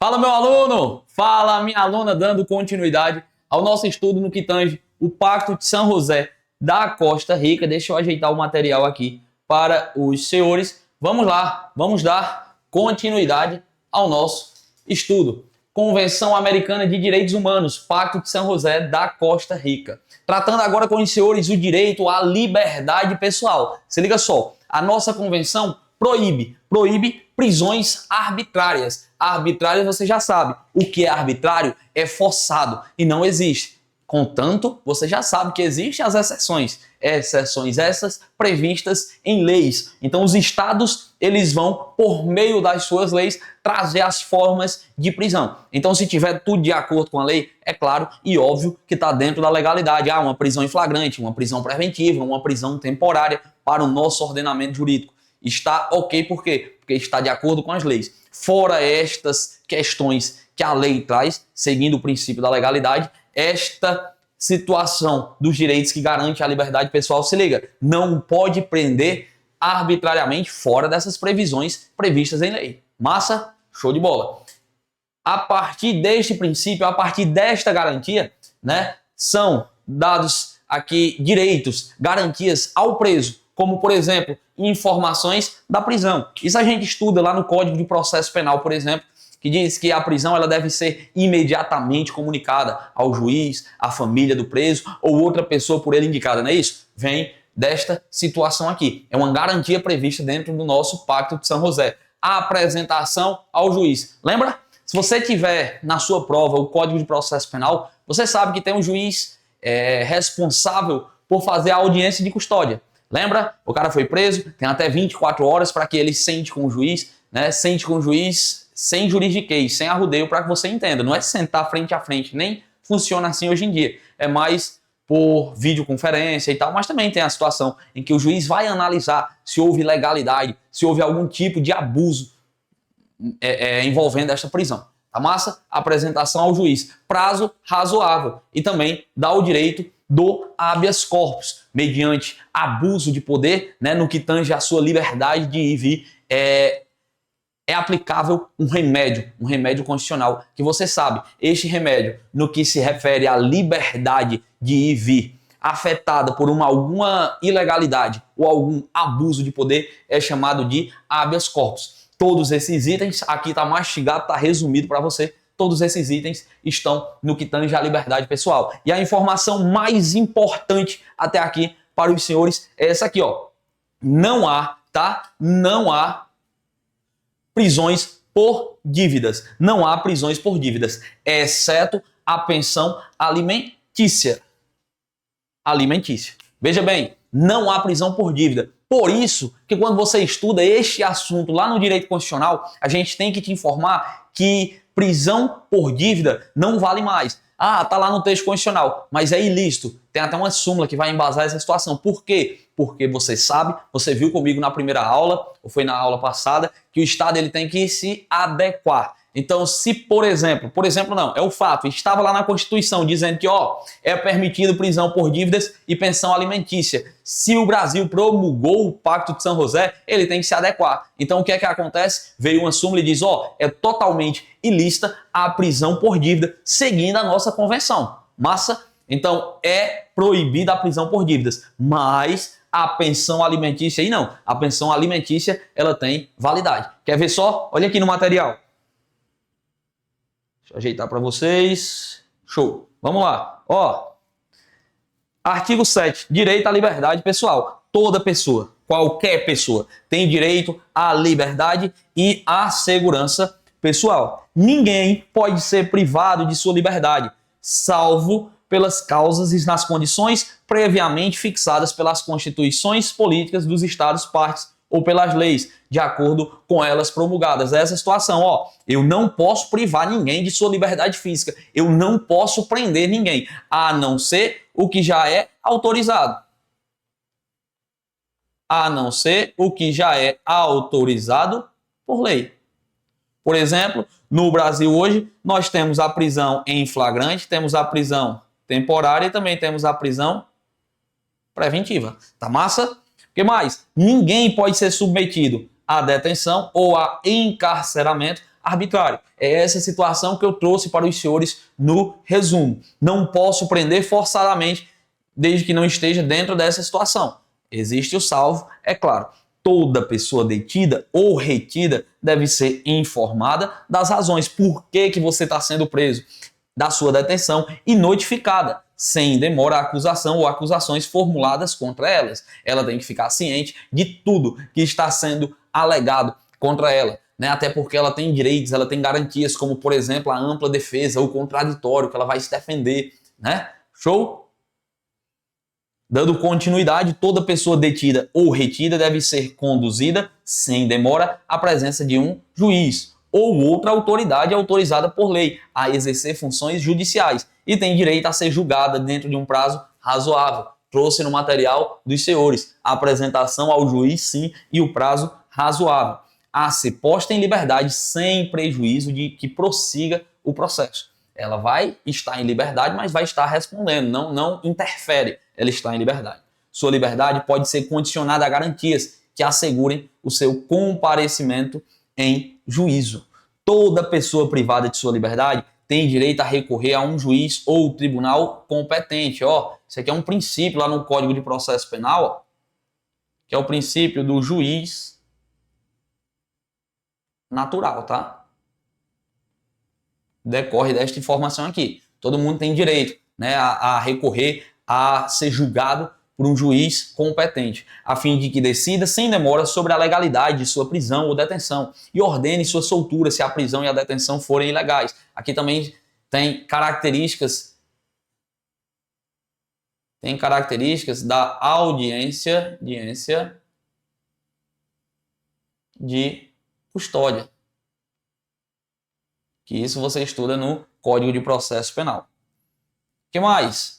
Fala, meu aluno! Fala, minha aluna, dando continuidade ao nosso estudo no que tange o Pacto de São José da Costa Rica. Deixa eu ajeitar o material aqui para os senhores. Vamos lá, vamos dar continuidade ao nosso estudo. Convenção Americana de Direitos Humanos, Pacto de São José da Costa Rica. Tratando agora com os senhores o direito à liberdade pessoal. Se liga só, a nossa convenção proíbe prisões arbitrárias. Arbitrárias você já sabe. O que é arbitrário é forçado e não existe. Contanto, você já sabe que existem as exceções. Exceções essas previstas em leis. Então os estados, eles vão, por meio das suas leis, trazer as formas de prisão. Então se tiver tudo de acordo com a lei, é claro e óbvio que está dentro da legalidade. Uma prisão em flagrante, uma prisão preventiva, uma prisão temporária para o nosso ordenamento jurídico. Está ok, por quê? Porque está de acordo com as leis. Fora estas questões que a lei traz, seguindo o princípio da legalidade, esta situação dos direitos que garante a liberdade pessoal, se liga, não pode prender arbitrariamente fora dessas previsões previstas em lei. Massa? Show de bola. A partir deste princípio, a partir desta garantia, né, são dados aqui direitos, garantias ao preso, como, por exemplo, informações da prisão. Isso a gente estuda lá no Código de Processo Penal, por exemplo, que diz que a prisão ela deve ser imediatamente comunicada ao juiz, à família do preso ou outra pessoa por ele indicada, não é isso? Vem desta situação aqui. É uma garantia prevista dentro do nosso Pacto de São José. A apresentação ao juiz. Lembra? Se você tiver na sua prova o Código de Processo Penal, você sabe que tem um juiz responsável por fazer a audiência de custódia. Lembra? O cara foi preso, tem até 24 horas para que ele sente com o juiz, né? Sente com o juiz sem juridiquês, sem arrudeio, para que você entenda. Não é sentar frente a frente, nem funciona assim hoje em dia. É mais por videoconferência e tal, mas também tem a situação em que o juiz vai analisar se houve ilegalidade, se houve algum tipo de abuso envolvendo esta prisão. Tá massa? Apresentação ao juiz. Prazo razoável. E também dá o direito do habeas corpus, mediante abuso de poder, né, no que tange a sua liberdade de ir e vir, é aplicável um remédio constitucional, que você sabe, este remédio, no que se refere à liberdade de ir e vir, afetada por alguma ilegalidade ou algum abuso de poder, é chamado de habeas corpus. Todos esses itens, aqui está mastigado, está resumido para você. Todos esses itens estão no que tange à liberdade pessoal. E a informação mais importante até aqui para os senhores é essa aqui, ó. Não há, tá? Não há prisões por dívidas. Não há prisões por dívidas, exceto a pensão alimentícia. Veja bem, não há prisão por dívida. Por isso que quando você estuda este assunto lá no direito constitucional, a gente tem que te informar que prisão por dívida não vale mais. Tá lá no texto constitucional, mas é ilícito. Tem até uma súmula que vai embasar essa situação. Por quê? Porque você sabe, você viu comigo na primeira aula, ou foi na aula passada, que o Estado ele tem que se adequar. Então, se por exemplo não, é o fato, estava lá na Constituição dizendo que é permitido prisão por dívidas e pensão alimentícia. Se o Brasil promulgou o Pacto de São José, ele tem que se adequar. Então, o que é que acontece? Veio uma súmula e diz, é totalmente ilícita a prisão por dívida, seguindo a nossa convenção. Massa? Então, é proibida a prisão por dívidas, mas a pensão alimentícia aí não. A pensão alimentícia, ela tem validade. Quer ver só? Olha aqui no material. Deixa eu ajeitar para vocês. Show. Vamos lá. Artigo 7. Direito à liberdade pessoal. Toda pessoa, qualquer pessoa, tem direito à liberdade e à segurança pessoal. Ninguém pode ser privado de sua liberdade, salvo pelas causas e nas condições previamente fixadas pelas constituições políticas dos Estados partes ou pelas leis, de acordo com elas promulgadas. Essa situação, eu não posso privar ninguém de sua liberdade física, eu não posso prender ninguém, a não ser o que já é autorizado. A não ser o que já é autorizado por lei. Por exemplo, no Brasil hoje, nós temos a prisão em flagrante, temos a prisão temporária e também temos a prisão preventiva. Tá massa? O que mais? Ninguém pode ser submetido à detenção ou a encarceramento arbitrário. É essa situação que eu trouxe para os senhores no resumo. Não posso prender forçadamente desde que não esteja dentro dessa situação. Existe o salvo, é claro. Toda pessoa detida ou retida deve ser informada das razões por que você está sendo preso, da sua detenção e notificada, sem demora, a acusação ou acusações formuladas contra elas. Ela tem que ficar ciente de tudo que está sendo alegado contra ela, né? Até porque ela tem direitos, ela tem garantias, como por exemplo a ampla defesa, o contraditório, que ela vai se defender, né? Show? Dando continuidade, toda pessoa detida ou retida deve ser conduzida, sem demora, à presença de um juiz ou outra autoridade autorizada por lei a exercer funções judiciais e tem direito a ser julgada dentro de um prazo razoável. Trouxe no material dos senhores a apresentação ao juiz, sim, e o prazo razoável. A ser posta em liberdade sem prejuízo de que prossiga o processo. Ela vai estar em liberdade, mas vai estar respondendo, não interfere, ela está em liberdade. Sua liberdade pode ser condicionada a garantias que assegurem o seu comparecimento em juízo. Toda pessoa privada de sua liberdade tem direito a recorrer a um juiz ou tribunal competente. Isso aqui é um princípio lá no Código de Processo Penal, que é o princípio do juiz natural, tá? Decorre desta informação aqui. Todo mundo tem direito, né, a recorrer a ser julgado por um juiz competente, a fim de que decida sem demora sobre a legalidade de sua prisão ou detenção e ordene sua soltura se a prisão e a detenção forem ilegais. Aqui também tem características da audiência de custódia. Que isso você estuda no Código de Processo Penal. O que mais?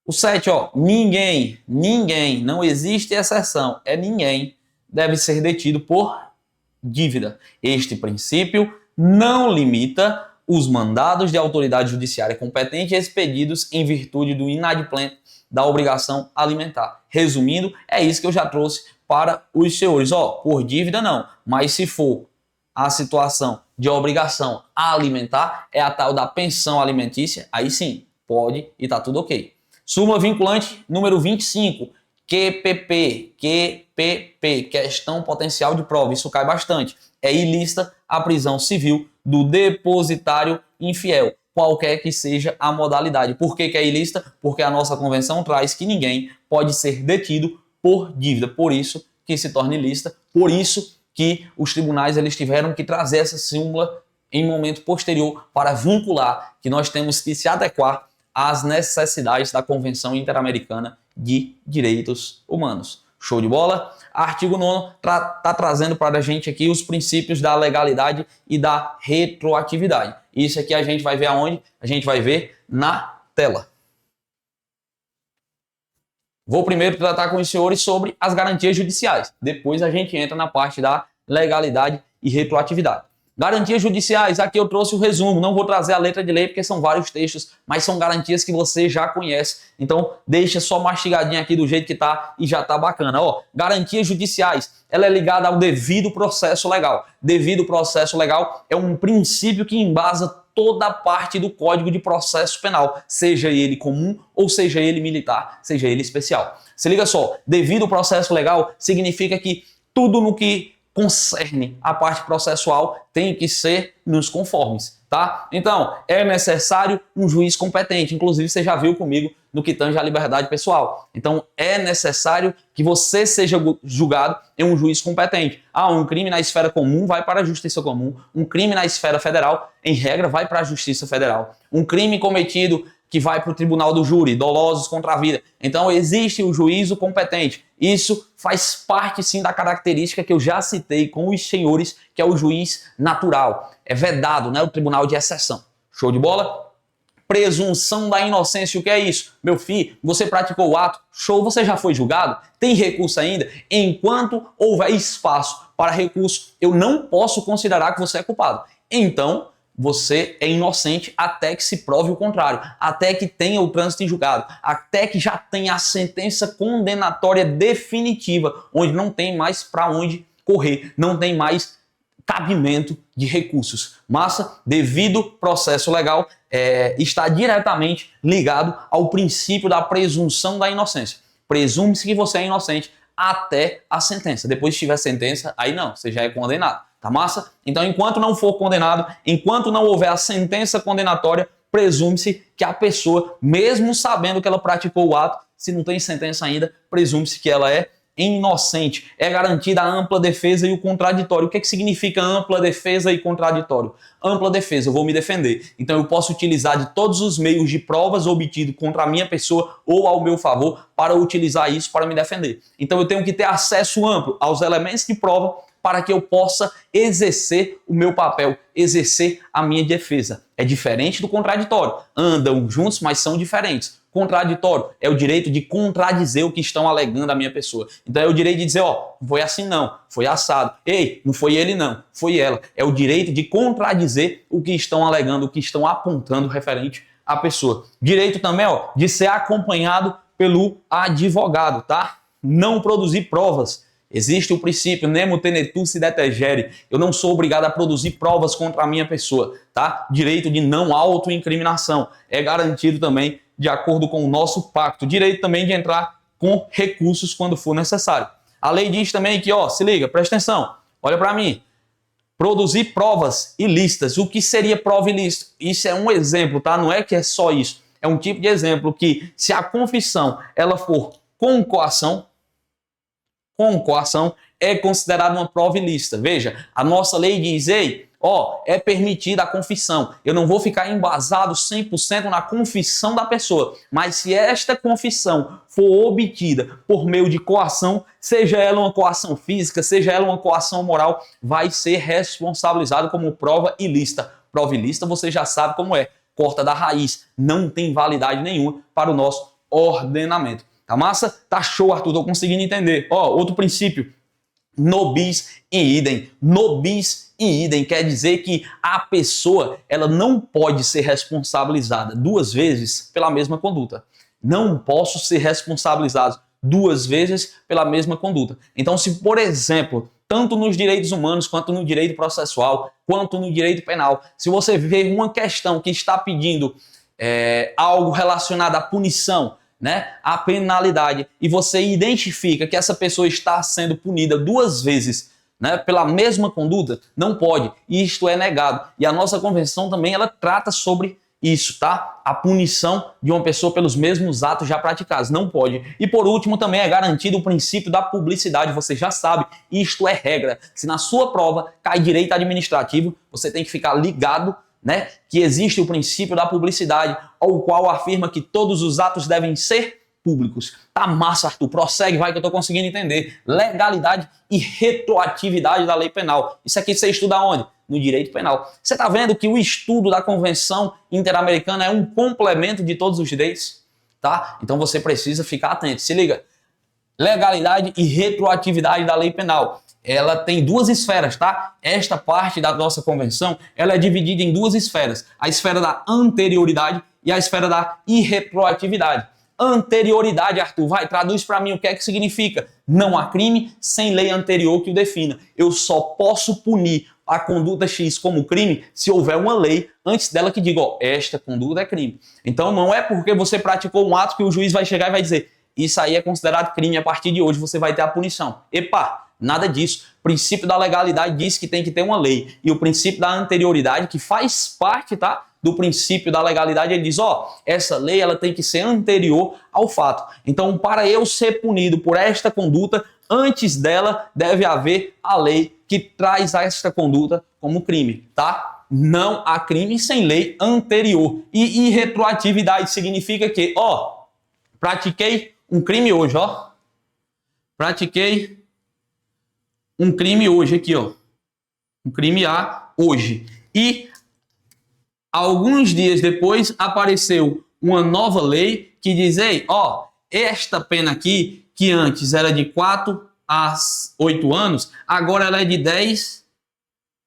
O 7, ninguém, não existe exceção, ninguém deve ser detido por dívida. Este princípio não limita os mandados de autoridade judiciária competente expedidos em virtude do inadimplente da obrigação alimentar. Resumindo, é isso que eu já trouxe para os senhores. Por dívida não, mas se for a situação de obrigação alimentar, é a tal da pensão alimentícia, aí sim, pode e tá tudo ok. Súmula vinculante número 25, QPP, questão potencial de prova, isso cai bastante. É ilícita a prisão civil do depositário infiel, qualquer que seja a modalidade. Por que é ilícita? Porque a nossa convenção traz que ninguém pode ser detido por dívida, por isso que se torna ilícita, por isso que os tribunais eles tiveram que trazer essa súmula em momento posterior para vincular que nós temos que se adequar às necessidades da Convenção Interamericana de Direitos Humanos. Show de bola? Artigo 9 está trazendo para a gente aqui os princípios da legalidade e da retroatividade. Isso aqui a gente vai ver aonde? A gente vai ver na tela. Vou primeiro tratar com os senhores sobre as garantias judiciais. Depois a gente entra na parte da legalidade e retroatividade. Garantias judiciais, aqui eu trouxe o resumo. Não vou trazer a letra de lei porque são vários textos, mas são garantias que você já conhece. Então deixa só mastigadinho aqui do jeito que tá e já tá bacana. Garantias judiciais, ela é ligada ao devido processo legal. Devido processo legal é um princípio que embasa toda a parte do Código de Processo Penal, seja ele comum ou seja ele militar, seja ele especial. Se liga só, devido processo legal significa que tudo no que concerne a parte processual tem que ser nos conformes, tá? Então, é necessário um juiz competente, inclusive você já viu comigo no que tange à liberdade pessoal. Então, é necessário que você seja julgado em um juiz competente. Um crime na esfera comum vai para a Justiça Comum, um crime na esfera federal, em regra, vai para a Justiça Federal. Um crime cometido que vai para o tribunal do júri, dolosos contra a vida. Então, existe o juízo competente. Isso faz parte, sim, da característica que eu já citei com os senhores, que é o juiz natural. É vedado, né? O tribunal de exceção. Show de bola? Presunção da inocência, o que é isso? Meu filho, você praticou o ato, show, você já foi julgado? Tem recurso ainda? Enquanto houver espaço para recurso, eu não posso considerar que você é culpado. Então, você é inocente até que se prove o contrário, até que tenha o trânsito em julgado, até que já tenha a sentença condenatória definitiva, onde não tem mais para onde correr, não tem mais cabimento de recursos. Massa, devido processo legal, está diretamente ligado ao princípio da presunção da inocência. Presume-se que você é inocente até a sentença. Depois que tiver sentença, aí não, você já é condenado. Tá massa? Então, enquanto não for condenado, enquanto não houver a sentença condenatória, presume-se que a pessoa, mesmo sabendo que ela praticou o ato, se não tem sentença ainda, presume-se que ela é inocente. É garantida a ampla defesa e o contraditório. O que significa ampla defesa e contraditório? Ampla defesa, eu vou me defender. Então eu posso utilizar de todos os meios de provas obtidos contra a minha pessoa ou ao meu favor para utilizar isso para me defender. Então eu tenho que ter acesso amplo aos elementos de prova para que eu possa exercer o meu papel, exercer a minha defesa. É diferente do contraditório. Andam juntos, mas são diferentes. Contraditório é o direito de contradizer o que estão alegando a minha pessoa. Então é o direito de dizer, ó, não foi assim não, foi assado. Ei, não foi ele não, foi ela. É o direito de contradizer o que estão alegando, o que estão apontando referente à pessoa. Direito também, ó, de ser acompanhado pelo advogado, tá? Não produzir provas. Existe o princípio nemo tenetur si detegere. Eu não sou obrigado a produzir provas contra a minha pessoa, tá? Direito de não autoincriminação é garantido também de acordo com o nosso pacto. Direito também de entrar com recursos quando for necessário. A lei diz também que, ó, se liga, presta atenção, olha para mim. Produzir provas ilícitas. O que seria prova ilícita? Isso é um exemplo, tá? Não é que é só isso. É um tipo de exemplo que, se a confissão ela for com coação, é considerada uma prova ilícita. Veja, a nossa lei diz, ei, ó, é permitida a confissão. Eu não vou ficar embasado 100% na confissão da pessoa, mas se esta confissão for obtida por meio de coação, seja ela uma coação física, seja ela uma coação moral, vai ser responsabilizado como prova ilícita. Prova ilícita você já sabe como é, corta da raiz, não tem validade nenhuma para o nosso ordenamento. Tá massa? Tá show, Arthur, tô conseguindo entender. Ó, outro princípio, no bis in idem. No bis in idem quer dizer que a pessoa ela não pode ser responsabilizada duas vezes pela mesma conduta. Não posso ser responsabilizado duas vezes pela mesma conduta. Então, se, por exemplo, tanto nos direitos humanos, quanto no direito processual, quanto no direito penal, se você vê uma questão que está pedindo algo relacionado à punição, né, a penalidade, e você identifica que essa pessoa está sendo punida duas vezes, né, pela mesma conduta, não pode. Isto é negado. E a nossa convenção também ela trata sobre isso, tá? A punição de uma pessoa pelos mesmos atos já praticados. Não pode. E por último também é garantido o princípio da publicidade. Você já sabe, isto é regra. Se na sua prova cai direito administrativo, você tem que ficar ligado, né, que existe o princípio da publicidade, ao qual afirma que todos os atos devem ser públicos. Tá massa, Arthur. Prossegue, vai que eu tô conseguindo entender. Legalidade e retroatividade da lei penal. Isso aqui você estuda onde? No direito penal. Você tá vendo que o estudo da Convenção Interamericana é um complemento de todos os direitos? Tá? Então você precisa ficar atento. Se liga. Legalidade e retroatividade da lei penal. Ela tem duas esferas, tá? Esta parte da nossa convenção, ela é dividida em duas esferas. A esfera da anterioridade e a esfera da irretroatividade. Anterioridade, Arthur, vai, traduz para mim o que é que significa. Não há crime sem lei anterior que o defina. Eu só posso punir a conduta X como crime se houver uma lei antes dela que diga, ó, esta conduta é crime. Então não é porque você praticou um ato que o juiz vai chegar e vai dizer, isso aí é considerado crime, a partir de hoje você vai ter a punição. Epa! Nada disso. O princípio da legalidade diz que tem que ter uma lei. E o princípio da anterioridade, que faz parte, tá, do princípio da legalidade, ele diz, ó, essa lei ela tem que ser anterior ao fato. Então, para eu ser punido por esta conduta, antes dela deve haver a lei que traz esta conduta como crime, tá? Não há crime sem lei anterior. E irretroatividade significa que, ó, pratiquei um crime hoje, ó. Pratiquei um crime hoje aqui, ó. Um crime A hoje. E alguns dias depois apareceu uma nova lei que diz, ei, ó, esta pena aqui, que antes era de 4 a 8 anos, agora ela é de 10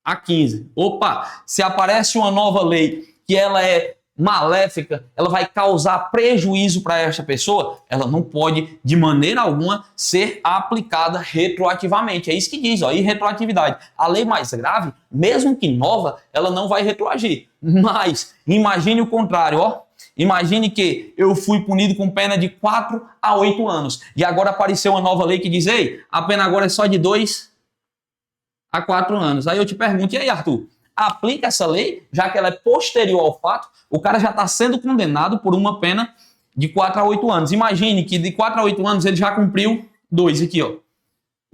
a 15. Opa, se aparece uma nova lei que ela é maléfica, ela vai causar prejuízo para esta pessoa, ela não pode, de maneira alguma, ser aplicada retroativamente. É isso que diz, ó, irretroatividade. A lei mais grave, mesmo que nova, ela não vai retroagir. Mas, imagine o contrário, ó. Imagine que eu fui punido com pena de 4 a 8 anos. E agora apareceu uma nova lei que diz, ei, a pena agora é só de 2 a 4 anos. Aí eu te pergunto, e aí, Arthur? Aplica essa lei, já que ela é posterior ao fato, o cara já está sendo condenado por uma pena de 4 a 8 anos. Imagine que de 4 a 8 anos ele já cumpriu 2 aqui, ó.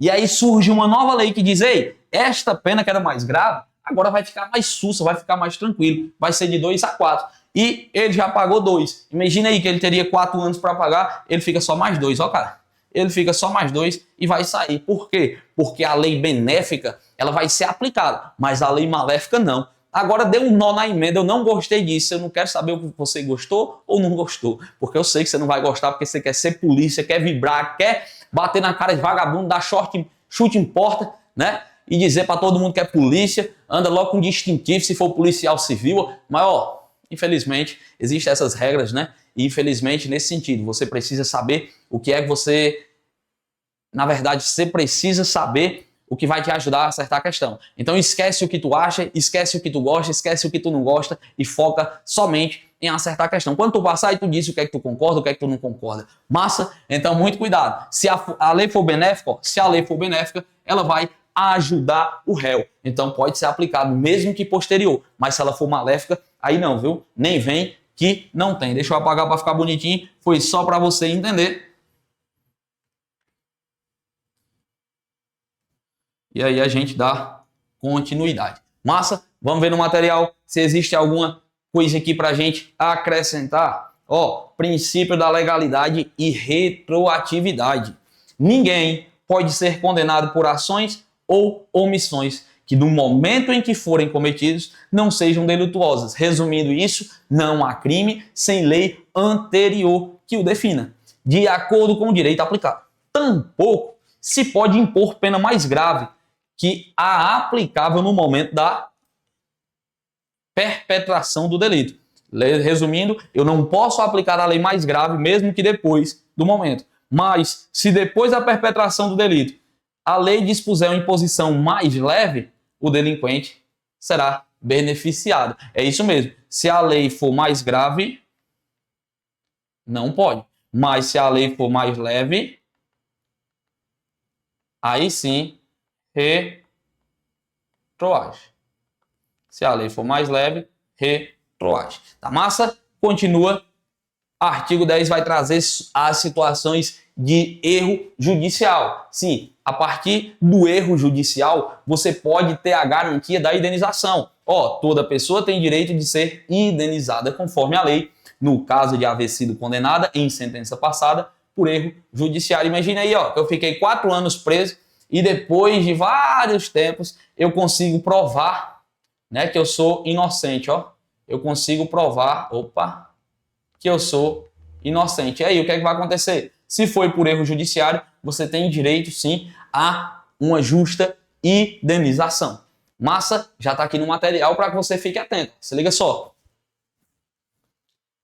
E aí surge uma nova lei que diz, ei, esta pena que era mais grave, agora vai ficar mais sussa, vai ficar mais tranquilo, vai ser de 2 a 4. E ele já pagou 2. Imagina aí que ele teria 4 anos para pagar, ele fica só mais 2, ó, cara. Ele fica só mais 2 e vai sair. Por quê? Porque a lei benéfica, ela vai ser aplicada, mas a lei maléfica não. Agora deu um nó na emenda, eu não gostei disso, eu não quero saber o que você gostou ou não gostou, porque eu sei que você não vai gostar, porque você quer ser polícia, quer vibrar, quer bater na cara de vagabundo, dar chute em porta, né? E dizer para todo mundo que é polícia, anda logo com distintivo se for policial civil, mas ó, infelizmente, existem essas regras, né? E infelizmente, nesse sentido, você precisa saber o que é que você... Na verdade, você precisa saber o que vai te ajudar a acertar a questão. Então esquece o que tu acha, esquece o que tu gosta, esquece o que tu não gosta e foca somente em acertar a questão. Quando tu passar e tu disse o que é que tu concorda, o que é que tu não concorda. Massa? Então muito cuidado. Se a lei for benéfica, ó, se a lei for benéfica, ela vai ajudar o réu. Então pode ser aplicado mesmo que posterior. Mas se ela for maléfica, aí não, viu? Nem vem que não tem. Deixa eu apagar para ficar bonitinho. Foi só para você entender. E aí a gente dá continuidade. Massa? Vamos ver no material se existe alguma coisa aqui para a gente acrescentar. Ó, princípio da legalidade e retroatividade. Ninguém pode ser condenado por ações ou omissões que no momento em que forem cometidos não sejam delituosas. Resumindo isso, não há crime sem lei anterior que o defina, de acordo com o direito aplicado. Tampouco se pode impor pena mais grave que a aplicável no momento da perpetração do delito. Resumindo, eu não posso aplicar a lei mais grave mesmo que depois do momento. Mas, se depois da perpetração do delito, a lei dispuser uma imposição mais leve, o delinquente será beneficiado. É isso mesmo. Se a lei for mais grave, não pode. Mas se a lei for mais leve, aí sim, retroage. Se a lei for mais leve, retroage. Tá massa? Continua. Artigo 10 vai trazer as situações de erro judicial. Sim, a partir do erro judicial, você pode ter a garantia da indenização. Ó, toda pessoa tem direito de ser indenizada conforme a lei, no caso de haver sido condenada em sentença passada por erro judiciário. Imagina aí, ó, eu fiquei 4 anos preso e depois de vários tempos eu consigo provar, né, que eu sou inocente, ó. Eu consigo provar, que eu sou inocente. E aí, o que é que vai acontecer? Se foi por erro judiciário, você tem direito, sim, a uma justa indenização. Massa, já está aqui no material para que você fique atento. Se liga só.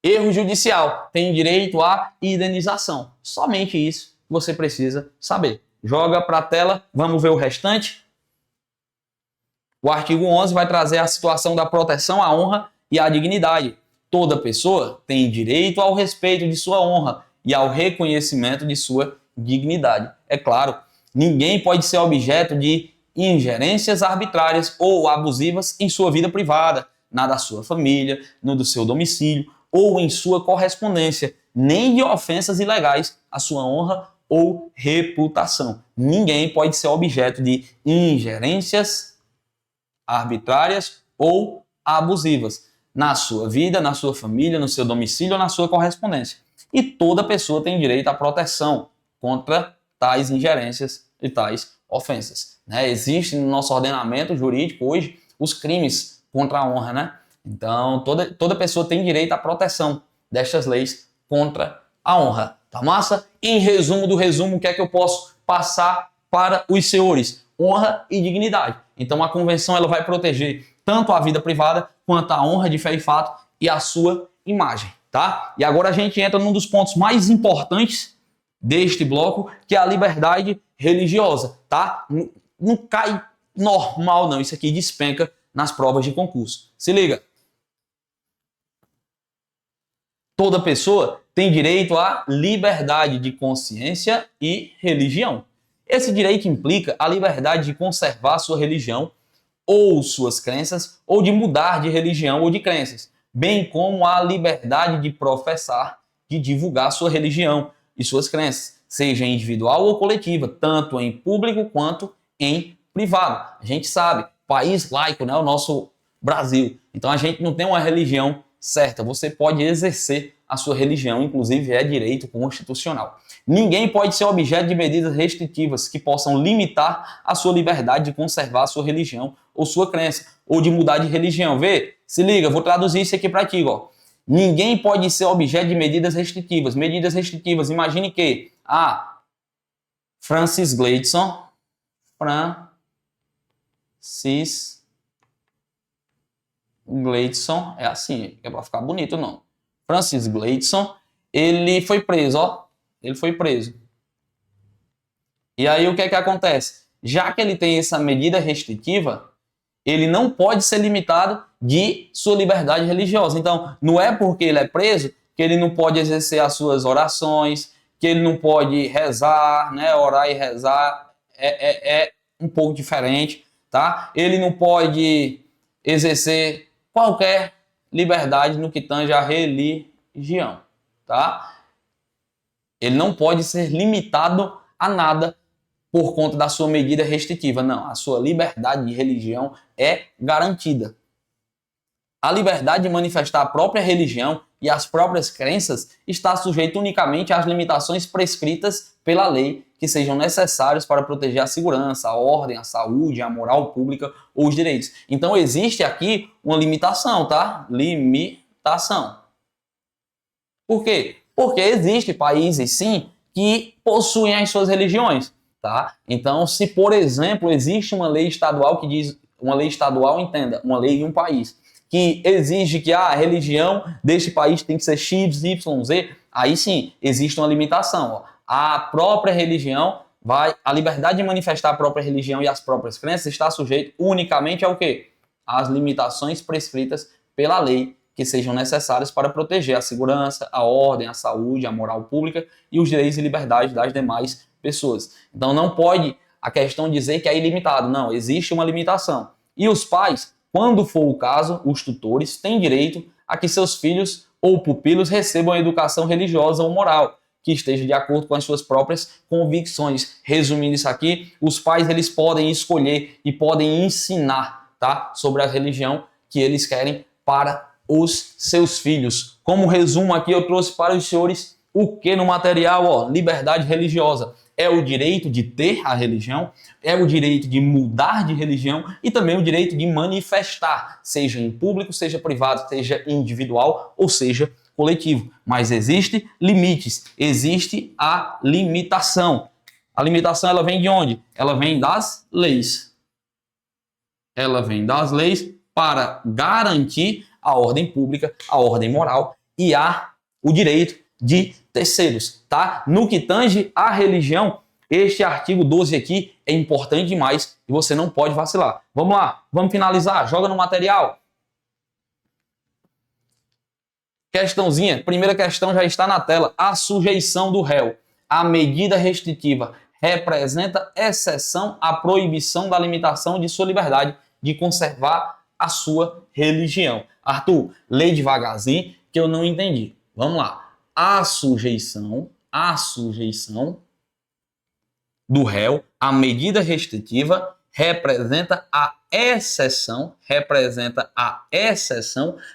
Erro judicial tem direito à indenização. Somente isso você precisa saber. Joga para a tela, vamos ver o restante. O artigo 11 vai trazer a situação da proteção à honra e à dignidade. Toda pessoa tem direito ao respeito de sua honra e ao reconhecimento de sua dignidade. É claro, ninguém pode ser objeto de ingerências arbitrárias ou abusivas em sua vida privada, na da sua família, no do seu domicílio ou em sua correspondência, nem de ofensas ilegais à sua honra ou reputação. Ninguém pode ser objeto de ingerências arbitrárias ou abusivas na sua vida, na sua família, no seu domicílio ou na sua correspondência. E toda pessoa tem direito à proteção contra tais ingerências e tais ofensas. Né? Existe no nosso ordenamento jurídico hoje os crimes contra a honra, né? Então, toda pessoa tem direito à proteção destas leis contra a honra. Tá massa? Em resumo do resumo, o que é que eu posso passar para os senhores? Honra e dignidade. Então, a convenção ela vai proteger tanto a vida privada quanto a honra de fé e fato e a sua imagem, tá? E agora a gente entra num dos pontos mais importantes deste bloco, que é a liberdade religiosa, tá? Não cai normal não, isso aqui despenca nas provas de concurso. Se liga. Toda pessoa tem direito à liberdade de consciência e religião. Esse direito implica a liberdade de conservar sua religião ou suas crenças, ou de mudar de religião ou de crenças, bem como a liberdade de professar, de divulgar sua religião e suas crenças, seja individual ou coletiva, tanto em público quanto em privado. A gente sabe, país laico, né, o nosso Brasil. Então a gente não tem uma religião certa. Você pode exercer a sua religião, inclusive é direito constitucional. Ninguém pode ser objeto de medidas restritivas que possam limitar a sua liberdade de conservar a sua religião ou sua crença, ou de mudar de religião. Vê? Se liga, vou traduzir isso aqui para ti, ó. Ninguém pode ser objeto de medidas restritivas. Medidas restritivas, imagine que Francis Gleidson, é assim, é para ficar bonito não. Francis Gleidson, ele foi preso, ó. Ele foi preso. E aí o que é que acontece? Já que ele tem essa medida restritiva, ele não pode ser limitado de sua liberdade religiosa. Então, não é porque ele é preso que ele não pode exercer as suas orações, que ele não pode rezar, né? Orar e rezar é um pouco diferente, tá? Ele não pode exercer qualquer liberdade no que tange à religião, tá? Ele não pode ser limitado a nada por conta da sua medida restritiva. Não, a sua liberdade de religião é garantida. A liberdade de manifestar a própria religião e as próprias crenças está sujeita unicamente às limitações prescritas pela lei que sejam necessárias para proteger a segurança, a ordem, a saúde, a moral pública ou os direitos. Então existe aqui uma limitação, tá? Limitação. Por quê? Porque existem países, sim, que possuem as suas religiões, tá? Então, se, por exemplo, existe uma lei estadual que diz, uma lei estadual, entenda, uma lei em um país, que exige que a religião deste país tem que ser X, Y, Z, aí sim, existe uma limitação. Ó. A própria religião a liberdade de manifestar a própria religião e as próprias crenças está sujeita unicamente ao quê? Às limitações prescritas pela lei que sejam necessárias para proteger a segurança, a ordem, a saúde, a moral pública e os direitos e liberdades das demais pessoas. Então não pode a questão dizer que é ilimitado, não, existe uma limitação. E os pais, quando for o caso, os tutores têm direito a que seus filhos ou pupilos recebam a educação religiosa ou moral, que esteja de acordo com as suas próprias convicções. Resumindo isso aqui, os pais eles podem escolher e podem ensinar, tá, sobre a religião que eles querem para os seus filhos. Como resumo aqui, eu trouxe para os senhores o que no material? Ó, liberdade religiosa. É o direito de ter a religião, é o direito de mudar de religião e também o direito de manifestar, seja em público, seja privado, seja individual ou seja coletivo. Mas existe limites, existe a limitação. A limitação ela vem de onde? Ela vem das leis. Ela vem das leis para garantir a ordem pública, a ordem moral e o direito de terceiros, tá? No que tange à religião, este artigo 12 aqui é importante demais e você não pode vacilar. Vamos lá, vamos finalizar, joga no material. Questãozinha, primeira questão já está na tela. A sujeição do réu à medida restritiva representa exceção à proibição da limitação de sua liberdade de conservar a sua religião. Arthur, lê devagarzinho que eu não entendi. Vamos lá. A sujeição do réu à medida restritiva representa a exceção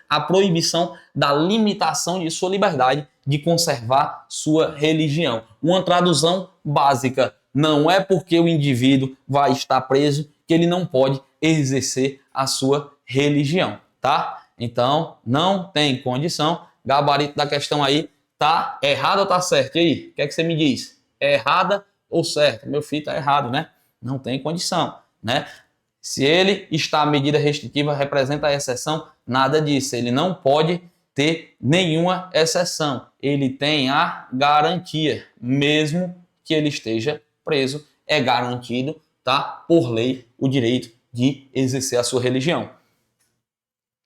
à proibição da limitação de sua liberdade de conservar sua religião. Uma tradução básica. Não é porque o indivíduo vai estar preso que ele não pode exercer a sua religião, tá? Então, não tem condição. Gabarito da questão aí, tá errado ou tá certo? E aí, o que é que você me diz? É errada ou certo? Meu filho tá errado, né? Não tem condição, né? Se ele está à medida restritiva, representa a exceção, nada disso. Ele não pode ter nenhuma exceção. Ele tem a garantia, mesmo que ele esteja preso, é garantido, tá, por lei, o direito de exercer a sua religião.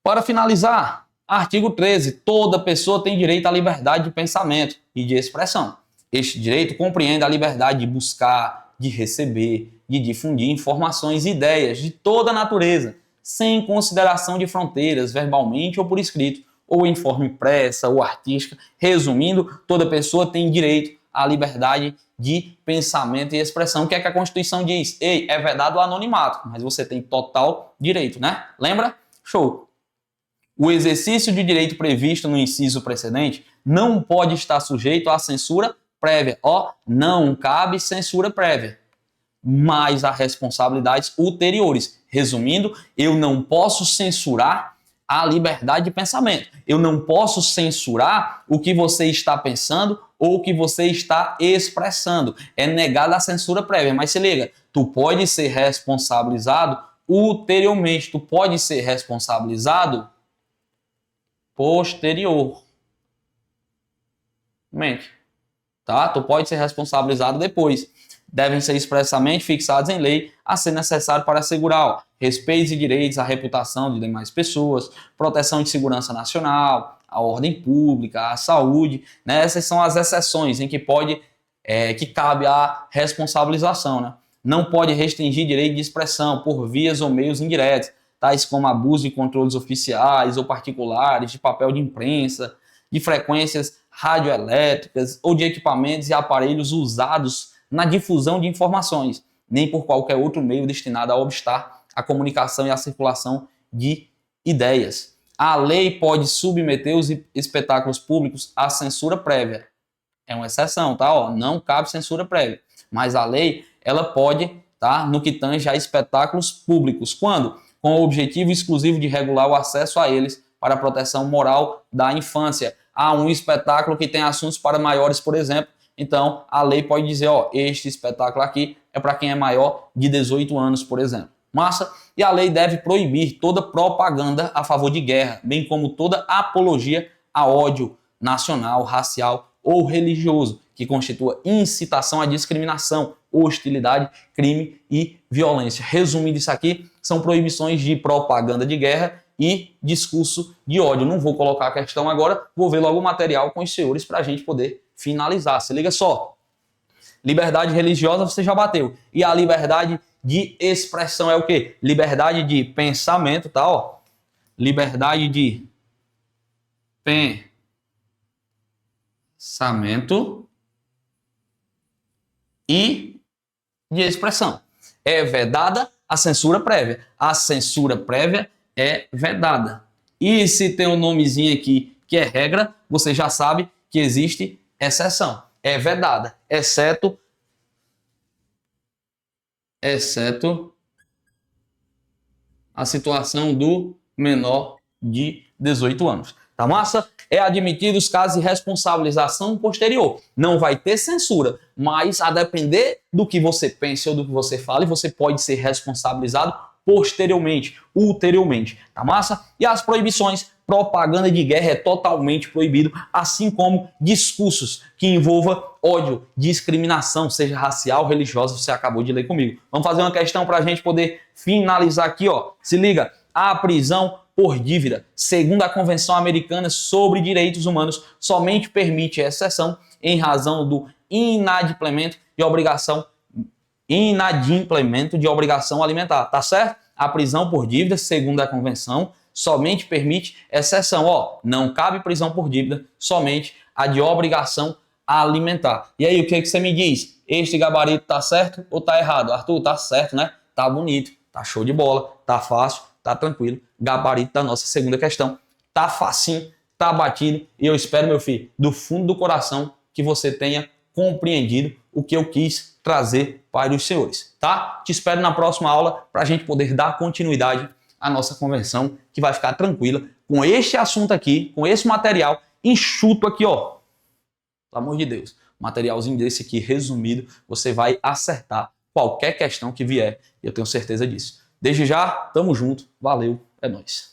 Para finalizar, artigo 13, toda pessoa tem direito à liberdade de pensamento e de expressão. Este direito compreende a liberdade de buscar, de receber, de difundir informações e ideias de toda natureza, sem consideração de fronteiras, verbalmente ou por escrito, ou em forma impressa ou artística. Resumindo, toda pessoa tem direito à liberdade de pensamento e expressão. O que é que a Constituição diz? Ei, é vedado o anonimato, mas você tem total direito, né? Lembra? Show! O exercício de direito previsto no inciso precedente não pode estar sujeito à censura prévia. Não cabe censura prévia, mas a responsabilidades ulteriores. Resumindo, eu não posso censurar a liberdade de pensamento. Eu não posso censurar o que você está pensando ou o que você está expressando. É negada a censura prévia. Mas se liga, tu pode ser responsabilizado ulteriormente. Tu pode ser responsabilizado posteriormente. Tá? Tu pode ser responsabilizado depois. Devem ser expressamente fixados em lei a ser necessário para assegurar respeito e direitos à reputação de demais pessoas, proteção de segurança nacional, a ordem pública, a saúde, né? Essas são as exceções em que que cabe a responsabilização, né? Não pode restringir direito de expressão por vias ou meios indiretos, tais como abuso de controles oficiais ou particulares, de papel de imprensa, de frequências radioelétricas ou de equipamentos e aparelhos usados na difusão de informações, nem por qualquer outro meio destinado a obstar a comunicação e a circulação de ideias. A lei pode submeter os espetáculos públicos à censura prévia. É uma exceção, tá? Não cabe censura prévia. Mas a lei, ela pode, tá? No que tange a espetáculos públicos. Quando? Com o objetivo exclusivo de regular o acesso a eles para a proteção moral da infância. Há um espetáculo que tem assuntos para maiores, por exemplo. Então, a lei pode dizer, este espetáculo aqui é para quem é maior de 18 anos, por exemplo. Massa? E a lei deve proibir toda propaganda a favor de guerra, bem como toda apologia a ódio nacional, racial ou religioso, que constitua incitação à discriminação, hostilidade, crime e violência. Resumindo isso aqui, são proibições de propaganda de guerra e discurso de ódio. Não vou colocar a questão agora, vou ver logo o material com os senhores para a gente poder finalizar. Se liga só. Liberdade religiosa você já bateu. E a liberdade de expressão é o quê? Liberdade de pensamento, tá? Liberdade de pensamento e de expressão. É vedada a censura prévia. A censura prévia é vedada. E se tem um nomezinho aqui que é regra, você já sabe que existe exceção. É vedada, exceto a situação do menor de 18 anos. Tá massa? É admitido os casos de responsabilização posterior. Não vai ter censura, mas a depender do que você pense ou do que você fale, você pode ser responsabilizado posteriormente, ulteriormente. Tá massa? E as proibições. Propaganda de guerra é totalmente proibido, assim como discursos que envolvam ódio, discriminação, seja racial, religiosa, você acabou de ler comigo. Vamos fazer uma questão para a gente poder finalizar aqui, Se liga, a prisão por dívida, segundo a Convenção Americana sobre Direitos Humanos, somente permite exceção em razão do inadimplemento de obrigação alimentar, tá certo? A prisão por dívida, segundo a Convenção, somente permite exceção. Não cabe prisão por dívida, somente a de obrigação alimentar. E aí, o que você me diz? Este gabarito tá certo ou tá errado? Arthur, tá certo, né? Tá bonito, tá show de bola, tá fácil, tá tranquilo. Gabarito da nossa segunda questão. Tá facinho, tá batido. E eu espero, meu filho, do fundo do coração, que você tenha compreendido o que eu quis trazer para os senhores, tá? Te espero na próxima aula para a gente poder dar continuidade à nossa convenção, que vai ficar tranquila com este assunto aqui, com esse material enxuto aqui, Pelo amor de Deus, materialzinho desse aqui resumido, você vai acertar qualquer questão que vier, e eu tenho certeza disso. Desde já, tamo junto, valeu, é nóis.